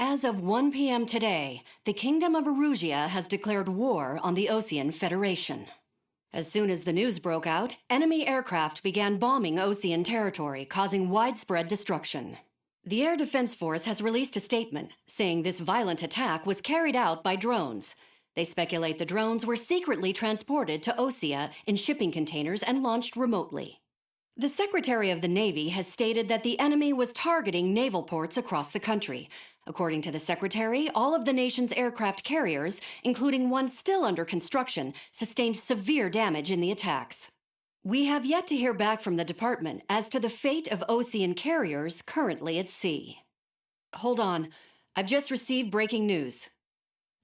As of 1 p.m. today, the Kingdom of Erusia has declared war on the Osean Federation. As soon as the news broke out, enemy aircraft began bombing Osean territory, causing widespread destruction. The Air Defense Force has released a statement saying this violent attack was carried out by drones. They speculate the drones were secretly transported to Osea in shipping containers and launched remotely. The Secretary of the Navy has stated that the enemy was targeting naval ports across the country. According to the Secretary, all of the nation's aircraft carriers, including one still under construction, sustained severe damage in the attacks. We have yet to hear back from the department as to the fate of Osean carriers currently at sea. Hold on, I've just received breaking news.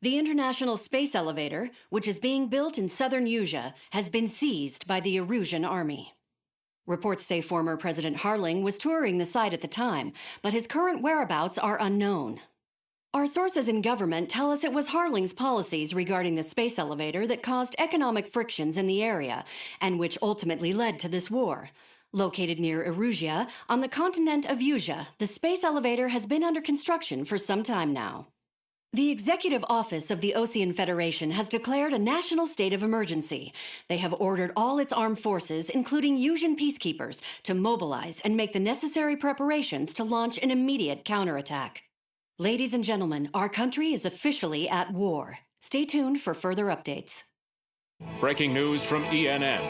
The International Space Elevator, which is being built in southern Usea, has been seized by the Erusian army. Reports say former President Harling was touring the site at the time, but his current whereabouts are unknown. Our sources in government tell us it was Harling's policies regarding the space elevator that caused economic frictions in the area, and which ultimately led to this war. Located near Erusia, on the continent of Usea, the space elevator has been under construction for some time now. The Executive Office of the Osean Federation has declared a national state of emergency. They have ordered all its armed forces, including Usian peacekeepers, to mobilize and make the necessary preparations to launch an immediate counterattack. Ladies and gentlemen, our country is officially at war. Stay tuned for further updates. Breaking news from ENN.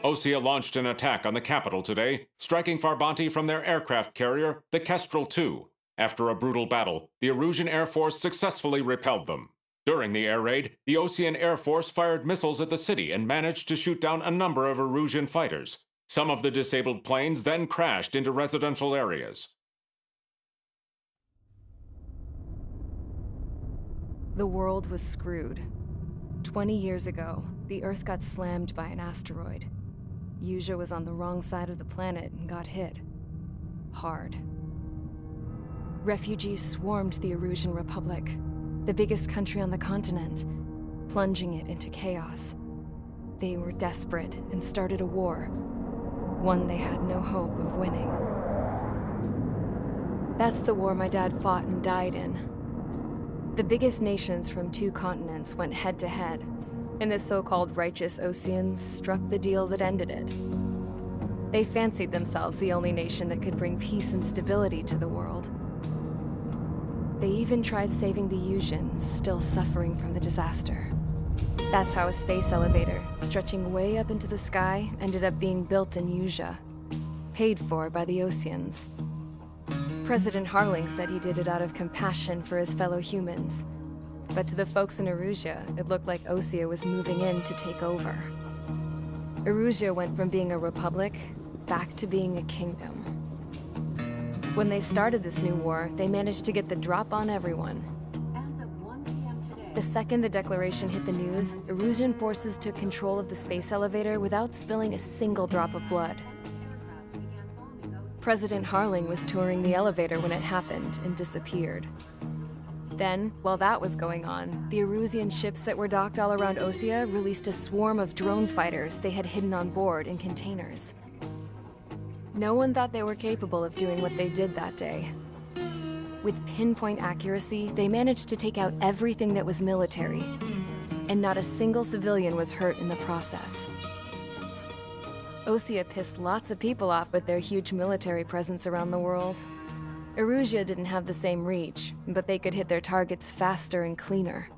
Osea launched an attack on the capital today, striking Farbanti from their aircraft carrier, the Kestrel II. After a brutal battle, the Erusian Air Force successfully repelled them. During the air raid, the Osean Air Force fired missiles at the city and managed to shoot down a number of Erusian fighters. Some of the disabled planes then crashed into residential areas. The world was screwed. 20 years ago, the Earth got slammed by an asteroid. Usea was on the wrong side of the planet and got hit. Hard. Refugees swarmed the Erusian Republic, the biggest country on the continent, plunging it into chaos. They were desperate and started a war, one they had no hope of winning. That's the war my dad fought and died in. The biggest nations from 2 continents went head-to-head, and the so-called righteous Oseans struck the deal that ended it. They fancied themselves the only nation that could bring peace and stability to the world. They even tried saving the Usians, still suffering from the disaster. That's how a space elevator, stretching way up into the sky, ended up being built in Usea, paid for by the Oseans. President Harling said he did it out of compassion for his fellow humans. But to the folks in Erusia, it looked like Osea was moving in to take over. Erusia went from being a republic back to being a kingdom. When they started this new war, they managed to get the drop on everyone. As of 1 p.m. today, The second the declaration hit the news, Erusian forces took control of the space elevator without spilling a single drop of blood. President Harling was touring the elevator when it happened and disappeared. Then, while that was going on, the Erusian ships that were docked all around Osea released a swarm of drone fighters they had hidden on board in containers. No one thought they were capable of doing what they did that day. With pinpoint accuracy, they managed to take out everything that was military, and not a single civilian was hurt in the process. Osea pissed lots of people off with their huge military presence around the world. Erusia didn't have the same reach, but they could hit their targets faster and cleaner.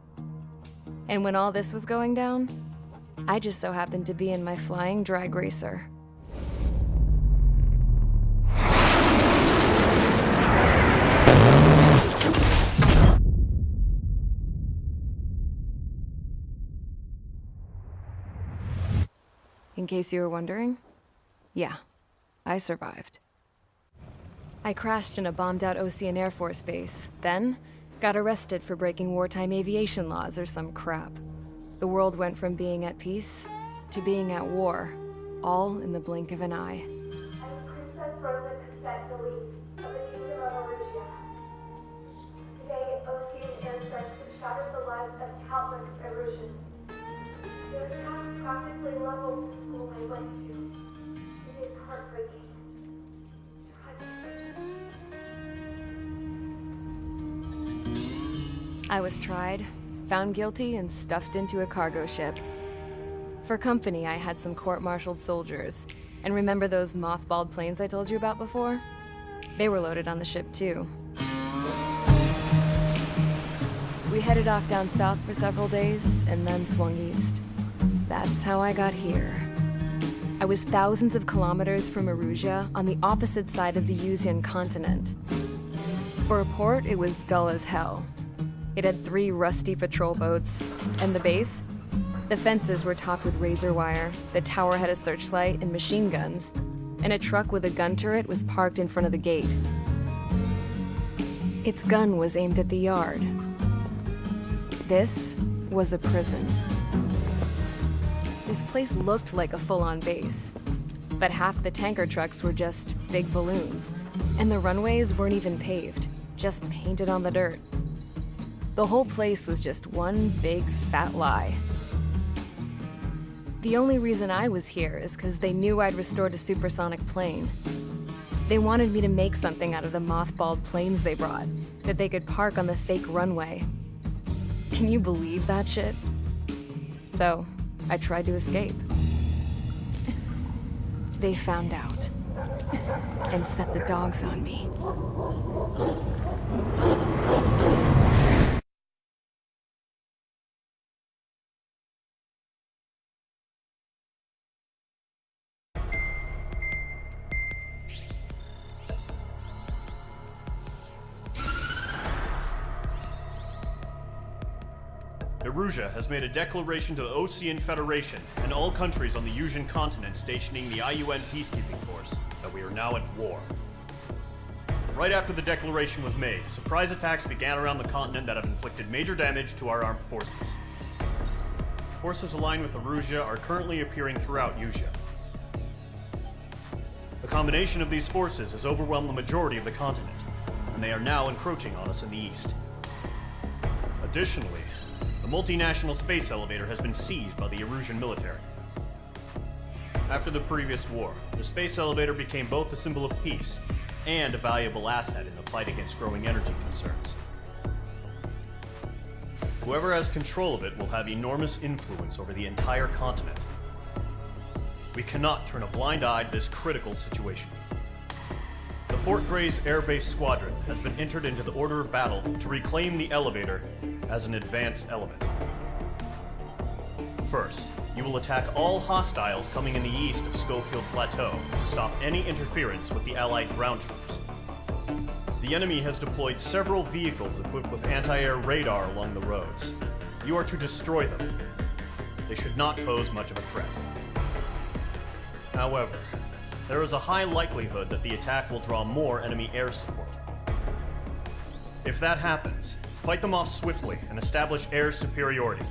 And when all this was going down, I just so happened to be in my flying drag racer. In case you were wondering, yeah, I survived. I crashed in a bombed-out Osean Air Force base, then got arrested for breaking wartime aviation laws or some crap. The world went from being at peace to being at war, all in the blink of an eye. I'm Princess Rosa Cassette Delise of the Kingdom of Erusia. Today, Osean airstrikes have shattered the lives of countless Erusians. Their attacks practically leveled the school I went to. It is heartbreaking. Tragic. I was tried, found guilty, and stuffed into a cargo ship. For company, I had some court-martialed soldiers. And remember those mothballed planes I told you about before? They were loaded on the ship too. We headed off down south for several days, and then swung east. That's how I got here. I was thousands of kilometers from Erusia, on the opposite side of the Yuzian continent. For a port, it was dull as hell. It had 3 rusty patrol boats, and the base? The fences were topped with razor wire, the tower had a searchlight and machine guns, and a truck with a gun turret was parked in front of the gate. Its gun was aimed at the yard. This was a prison. This place looked like a full-on base, but half the tanker trucks were just big balloons, and the runways weren't even paved, just painted on the dirt. The whole place was just one big fat lie. The only reason I was here is because they knew I'd restored a supersonic plane. They wanted me to make something out of the mothballed planes they brought, that they could park on the fake runway. Can you believe that shit? So, I tried to escape. They found out, and set the dogs on me. Erusia has made a declaration to the Osean Federation and all countries on the Yuzian continent stationing the IUN peacekeeping force that we are now at war. Right after the declaration was made, surprise attacks began around the continent that have inflicted major damage to our armed forces. Forces aligned with Erusia are currently appearing throughout Yusia. The combination of these forces has overwhelmed the majority of the continent, and they are now encroaching on us in the east. Additionally, the multinational space elevator has been seized by the Erusian military. After the previous war, the space elevator became both a symbol of peace and a valuable asset in the fight against growing energy concerns. Whoever has control of it will have enormous influence over the entire continent. We cannot turn a blind eye to this critical situation. The Fort Gray's Air Base Squadron has been entered into the order of battle to reclaim the elevator as an advanced element. First, you will attack all hostiles coming in the east of Schofield Plateau to stop any interference with the Allied ground troops. The enemy has deployed several vehicles equipped with anti-air radar along the roads. You are to destroy them. They should not pose much of a threat. However, there is a high likelihood that the attack will draw more enemy air support. If that happens, fight them off swiftly and establish air superiority.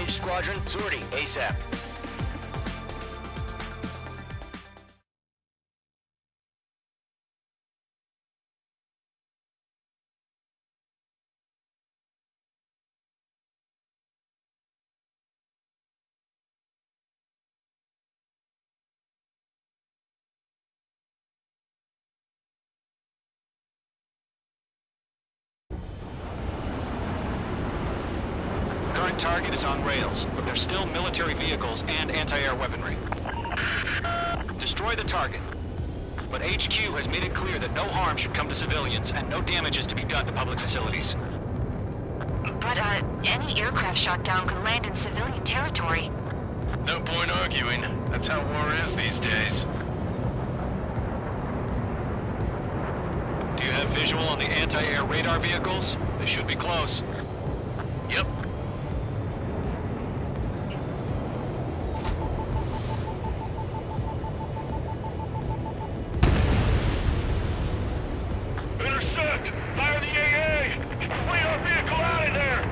Rouge Squadron, sortie ASAP. Current target is on rails, but there's still military vehicles and anti-air weaponry. Destroy the target. But HQ has made it clear that no harm should come to civilians and no damage is to be done to public facilities. But, any aircraft shot down could land in civilian territory. No point arguing. That's how war is these days. Do you have visual on the anti-air radar vehicles? They should be close. Yep. Intercept! Fire the AA! Flee our vehicle out of there!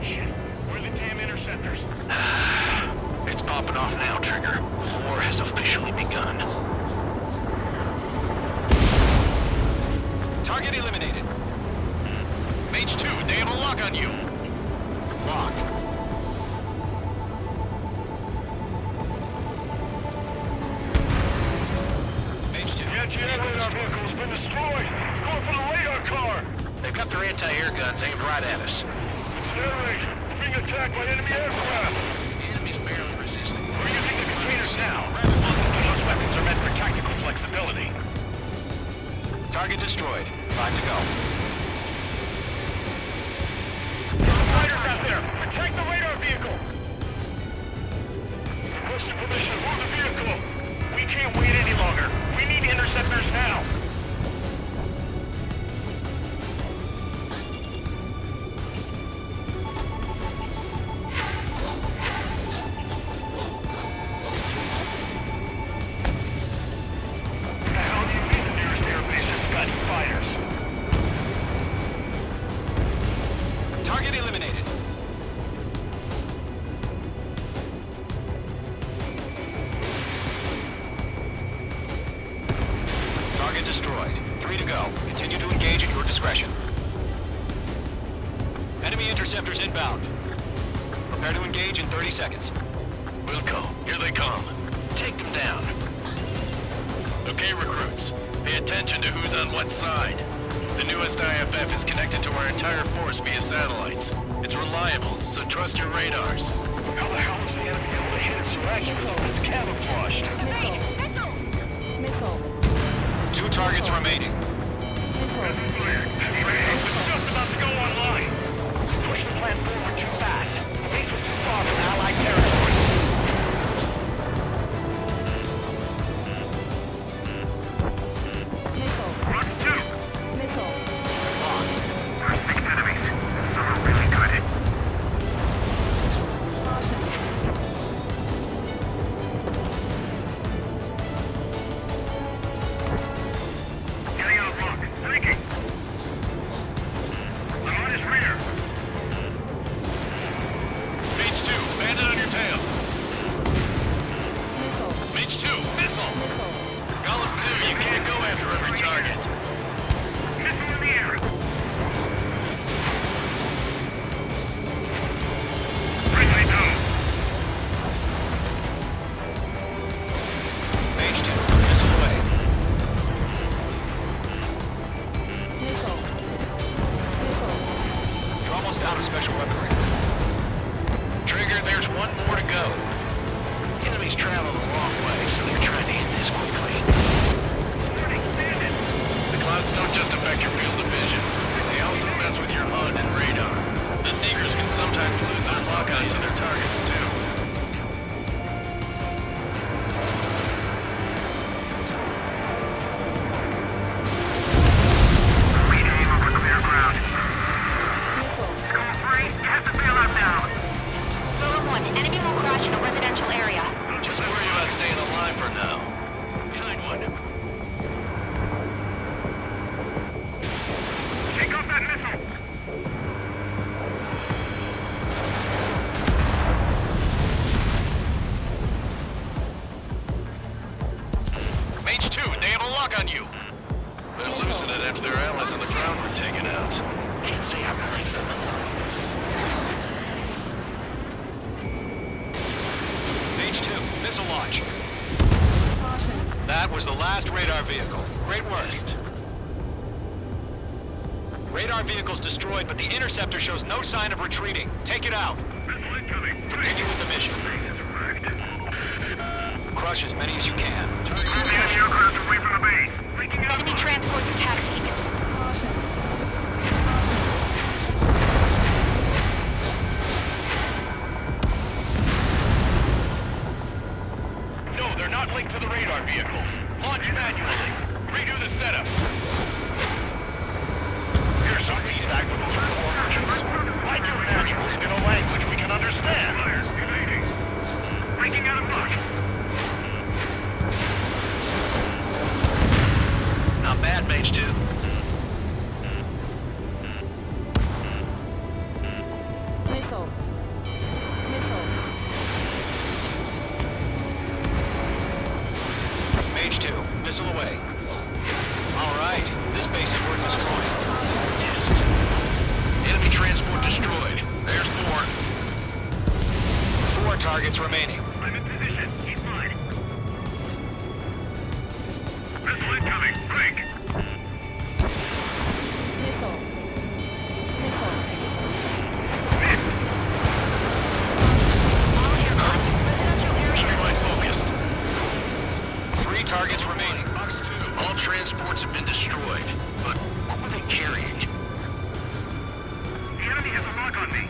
Shit, where are the damn interceptors? It's popping off now, Trigger. War has officially begun. Target eliminated. Mage 2, they have a lock on you. Locked. Mage 2. The anti-air Vehicle radar destroyed. vehicle has been destroyed! Going for the radar car! They've got their anti-air guns aimed right at us. It's their raid! We're being attacked by enemy aircraft! The enemy's barely resisting. We're using the containers now! Those weapons are meant for tactical flexibility. Target destroyed. 5 to go. Fighters out there! Protect the radar vehicle! Requesting permission to move the vehicle! We can't wait any longer! We need interceptors now! The hell do you mean the nearest airbase has got any fighters? Target eliminated. Target destroyed. 3 to go. Continue to engage at your discretion. Enemy interceptors inbound. Prepare to engage in 30 seconds. Wilco, here they come. Take them down. Okay, recruits. Pay attention to who's on what side. The newest IFF is connected to our entire force via satellites. It's reliable, so trust your radars. How the hell is the enemy able to hit it so accurately when it's camouflaged? Missile. 2 targets remaining. It's just about to go online. Push the plan forward too fast. Base was too far from Allied territory. Missile. Rock 2. Missile. Locked. We're 6 enemies. Some are really good. Getting out of rock. Thinking. I'm on his rear. Mage 2, bandit on your tail. Missile. Mage 2, missile. Missile. Golem 2, you can't go after every target. Missile in the air. Friendly down. Mage 2. Missile away. Missile. Missile. You're almost out of special weaponry. Trigger, there's one more to go. Enemies travel a long way, so they're trying to hit this quickly. They're expanded. The clouds don't just affect your field of vision. Mage 2, they have a lock on you. They're losing it after their allies on the ground were taken out. Can't say I believe them. Mage 2, missile launch. That was the last radar vehicle. Great work. Radar vehicle's destroyed, but the interceptor shows no sign of retreating. Take it out. Continue with the mission. Crush as many as you can. Enemy transports are taxiing. No, they're not linked to the radar vehicles. Launch manually. Redo the setup. Here's our feedback from the third order. Write your manuals in a language we can understand. Breaking out of luck. Not bad, Mage 2. Missile. Mage 2, missile away. All right, this base is worth destroying. Enemy transport destroyed. There's 4. 4 targets remaining. I'm in position. Keep mine. Missile incoming. Break. All aircraft, residential area. Keep my focused. 3 targets remaining. Box 2. All transports have been destroyed. But what were they carrying? The enemy has a lock on me.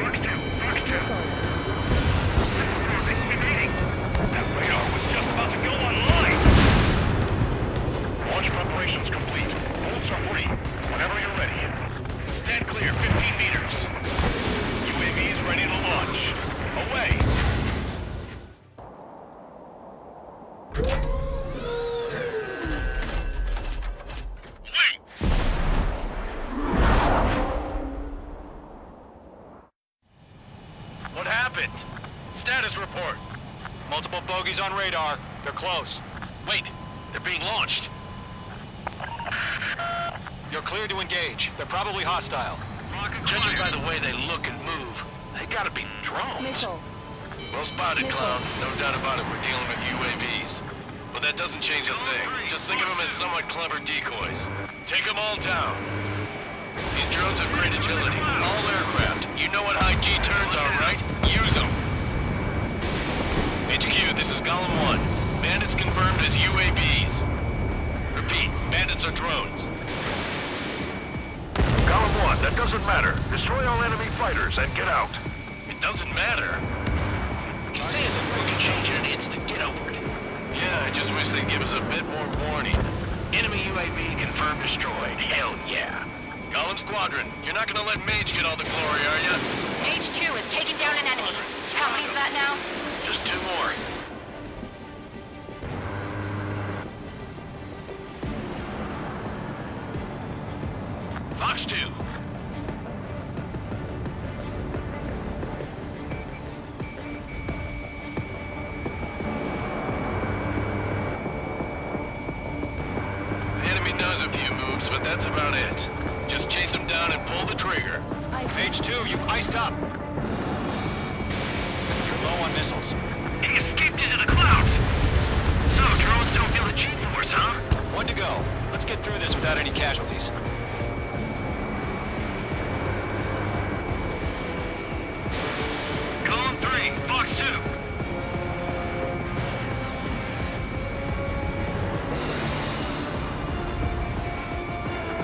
Box 2. Box 2. Evading. That radar was just about to go online. Launch preparations complete. Bolts are free. Whenever you're ready. Stand clear, 15 meters. UAVs ready to launch. Away. Wait. What happened? Status report. Multiple bogies on radar. They're close. Wait, they're being launched. You're clear to engage. They're probably hostile. Judging by the way they look and move, they gotta be drones. Well spotted, Clown. No doubt about it, we're dealing with UAVs. But that doesn't change a thing. Just think of them as somewhat clever decoys. Take them all down. These drones have great agility. All aircraft. You know what high G turns are, right? Use them. HQ, this is Golem 1. Bandits confirmed as UAVs. Repeat, bandits are drones. Golem 1, that doesn't matter. Destroy all enemy fighters and get out. It doesn't matter. You say it's a We can change in an instant. Get over it. Yeah, I just wish they'd give us a bit more warning. Enemy UAV confirmed destroyed. Hell yeah. Golem Squadron, you're not gonna let Mage get all the glory, are ya? Mage 2 is taking down an enemy. How many's that now? Just 2 more. Fox 2. The enemy does a few moves, but that's about it. Just chase them down and pull the trigger. Mage 2, you've iced up. You're low on missiles. He escaped into the clouds. So, drones don't feel the G-force, huh? 1 to go. Let's get through this without any casualties. Column 3, Fox 2.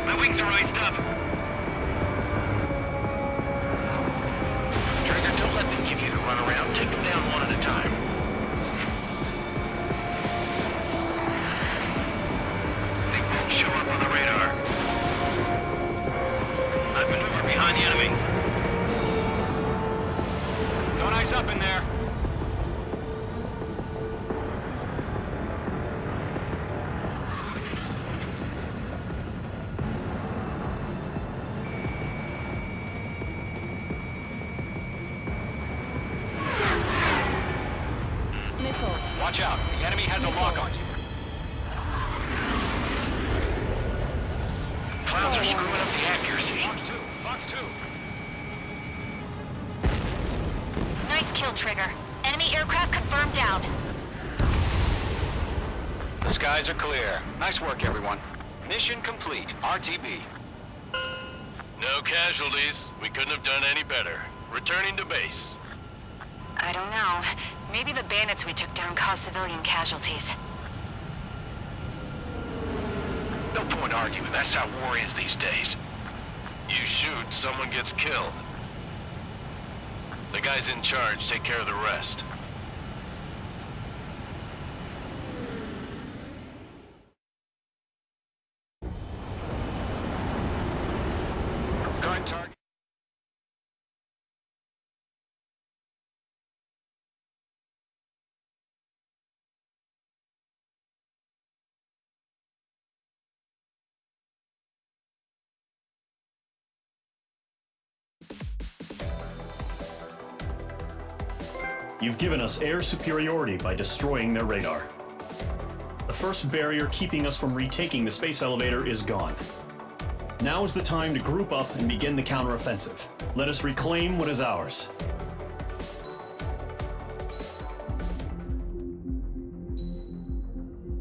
My wings are iced up. Trigger, don't let them give you the runaround. Take them down one at a time. They won't show up on the radar. I've maneuvered behind the enemy. Don't ice up in there. kill trigger. Enemy aircraft confirmed down. The skies are clear. Nice work, everyone. Mission complete. RTB. No casualties. We couldn't have done any better. Returning to base. I don't know. Maybe the bandits we took down caused civilian casualties. No point arguing. That's how war is these days. You shoot, someone gets killed. The guys in charge take care of the rest. Current target. You've given us air superiority by destroying their radar. The first barrier keeping us from retaking the space elevator is gone. Now is the time to group up and begin the counteroffensive. Let us reclaim what is ours.